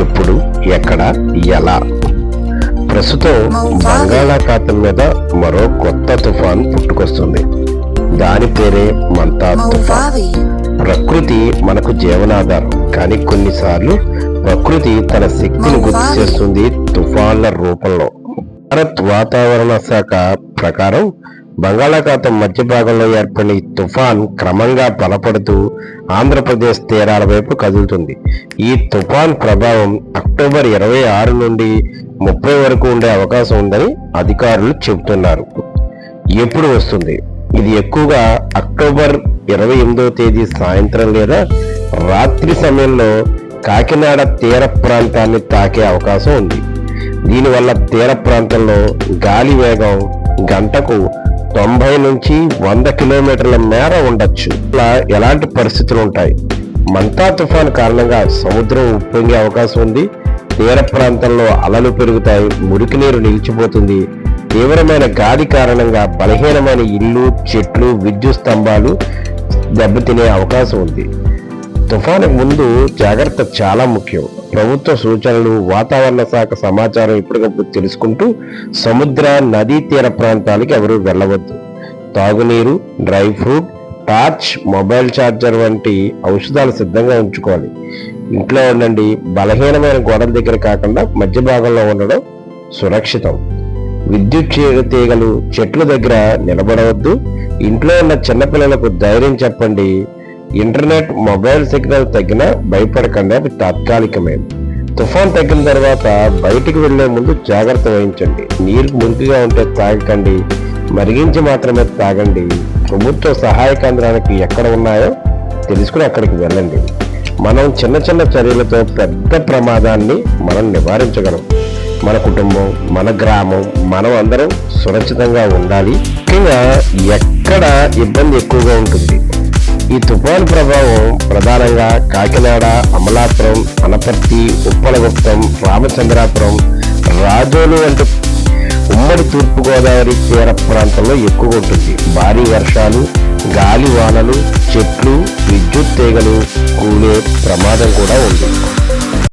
ఎప్పుడు, ఎక్కడ, ఎలా? ప్రస్తుతం బంగాళాఖాతం మీద మరో కొత్త తుఫాన్ పుట్టుకొస్తుంది. దాని పేరే మంతా తుఫాన్. ప్రకృతి మనకు జీవనాధారం, కానీ కొన్నిసార్లు ప్రకృతి తన శక్తిని గుర్తు చేస్తుంది తుఫాన్ల రూపంలో. భారత్ వాతావరణ శాఖ ప్రకారం బంగాళాఖాతం మధ్య భాగంలో ఏర్పడిన ఈ తుఫాన్ క్రమంగా బలపడుతూ ఆంధ్రప్రదేశ్ తీరాల వైపు కదులుతుంది. ఈ తుఫాన్ ప్రభావం అక్టోబర్ 26 నుండి 30 వరకు ఉండే అవకాశం ఉందని అధికారులు చెబుతున్నారు. ఎప్పుడు వస్తుంది? ఇది ఎక్కువగా అక్టోబర్ 28వ తేదీ సాయంత్రం లేదా రాత్రి సమయంలో కాకినాడ తీర ప్రాంతాన్ని తాకే అవకాశం ఉంది. దీనివల్ల తీర ప్రాంతంలో గాలి వేగం గంటకు 90 నుంచి 100 కిలోమీటర్ల మేర ఉండొచ్చు. ఇలా ఎలాంటి పరిస్థితులు ఉంటాయి? మంతా తుఫాన్ కారణంగా సముద్రం ఉప్పొంగే అవకాశం ఉంది. తీర ప్రాంతంలో అలలు పెరుగుతాయి, మురికి నీరు నిలిచిపోతుంది. తీవ్రమైన గాలి కారణంగా బలహీనమైన ఇల్లు, చెట్లు, విద్యుత్ స్తంభాలు దెబ్బతినే అవకాశం ఉంది. తుఫాను ముందు జాగ్రత్త చాలా ముఖ్యం. ప్రభుత్వ సూచనలు, వాతావరణ శాఖ సమాచారం ఎప్పటికప్పుడు తెలుసుకుంటూ సముద్ర, నదీ తీర ప్రాంతాలకు ఎవరూ వెళ్ళవద్దు. తాగునీరు, dry fruit, torch, mobile charger వంటి ఔషధాలు సిద్ధంగా ఉంచుకోవాలి. ఇంట్లో ఉండండి. బలహీనమైన గోడల దగ్గర కాకుండా మధ్య భాగంలో ఉండడం సురక్షితం. విద్యుత్ తీగలు, చెట్ల దగ్గర నిలబడవద్దు. ఇంట్లో ఉన్న చిన్నపిల్లలకు ధైర్యం చెప్పండి. ఇంటర్నెట్, మొబైల్ సిగ్నల్ తగ్గినా భయపడకండి, అది తాత్కాలికమే. తుఫాన్ తగ్గిన తర్వాత బయటికి వెళ్లే ముందు జాగ్రత్త వహించండి. నీరు మురికిగా ఉంటే తాగకండి, మరిగించి మాత్రమే తాగండి. ప్రభుత్వ సహాయ కేంద్రానికి ఎక్కడ ఉన్నాయో తెలుసుకుని అక్కడికి వెళ్ళండి. మనం చిన్న చిన్న చర్యలతో పెద్ద ప్రమాదాన్ని మనం నివారించగలం. మన కుటుంబం, మన గ్రామం, మనం అందరం సురక్షితంగా ఉండాలి. ముఖ్యంగా ఎక్కడ ఇబ్బంది ఎక్కువగా ఉంటుంది? ఈ తుఫాను ప్రభావం ప్రధానంగా కాకినాడ, అమలాపురం, అనపర్తి, ఉప్పలగుప్తం, రామచంద్రాపురం, రాజోలు వంటి ఉమ్మడి తూర్పుగోదావరి తీర ప్రాంతంలో ఎక్కువ ఉంటుంది. భారీ వర్షాలు, గాలి వానలు, చెట్లు, విద్యుత్ తీగలు కూలే ప్రమాదం కూడా ఉంది.